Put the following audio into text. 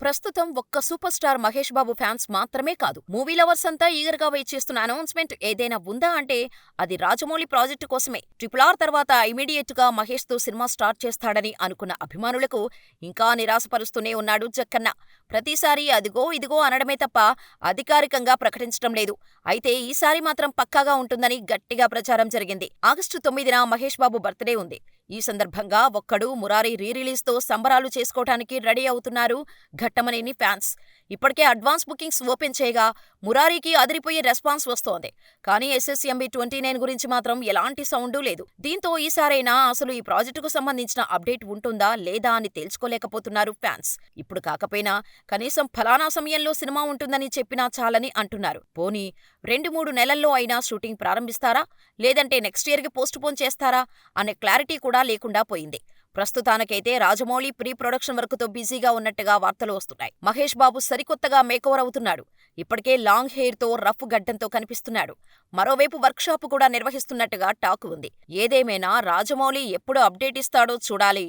ప్రస్తుతం ఒక్క super star Mahesh Babu fans మాత్రమే కాదు, మూవీ లవర్స్ అంతా ఈగర్గా వెయిట్ చేస్తున్న అనౌన్స్మెంట్ ఏదైనా ఉందా అంటే అది రాజమౌళి ప్రాజెక్టు కోసమే. RRR తర్వాత ఇమీడియట్ గా మహేష్ తో సినిమా స్టార్ట్ చేస్తాడని అనుకున్న అభిమానులకు ఇంకా నిరాశపరుస్తూనే ఉన్నాడు జక్కన్న. ప్రతిసారి అదిగో ఇదిగో అనడమే తప్ప అధికారికంగా ప్రకటించడం లేదు. అయితే ఈసారి మాత్రం పక్కాగా ఉంటుందని గట్టిగా ప్రచారం జరిగింది. ఆగస్టు 9న మహేష్ బాబు బర్త్డే ఉంది. ఈ సందర్భంగా ఒక్కడు, మురారి రీ-రిలీజ్ తో సంబరాలు చేసుకోవటానికి రెడీ అవుతున్నారు ఘట్టమనేని ఫ్యాన్స్. ఇప్పటికే అడ్వాన్స్ బుకింగ్స్ ఓపెన్ చేయగా మురారికి అదిరిపోయే రెస్పాన్స్ వస్తోంది. కానీ SSMB 29 గురించి మాత్రం ఎలాంటి సౌండూ లేదు. దీంతో ఈసారైనా అసలు ఈ ప్రాజెక్టుకు సంబంధించిన అప్డేట్ ఉంటుందా లేదా అని తేల్చుకోలేకపోతున్నారు ఫ్యాన్స్. ఇప్పుడు కాకపోయినా కనీసం ఫలానా సమయంలో సినిమా ఉంటుందని చెప్పినా చాలని అంటున్నారు. పోనీ 2-3 నెలల్లో అయినా షూటింగ్ ప్రారంభిస్తారా, లేదంటే నెక్స్ట్ ఇయర్కి పోస్ట్పోన్ చేస్తారా అనే క్లారిటీ కూడా లేకుండా పోయింది. ప్రస్తుతానికైతే రాజమౌళి ప్రీ ప్రొడక్షన్ వర్క్తో బిజీగా ఉన్నట్టుగా వార్తలు వస్తున్నాయి. మహేష్ బాబు సరికొత్తగా మేకోవర్ అవుతున్నాడు. ఇప్పటికే లాంగ్ హెయిర్తో, రఫ్ గడ్డంతో కనిపిస్తున్నాడు. మరోవైపు వర్క్షాప్ కూడా నిర్వహిస్తున్నట్టుగా టాక్ ఉంది. ఏదేమైనా రాజమౌళి ఎప్పుడు అప్డేట్ ఇస్తాడో చూడాలి.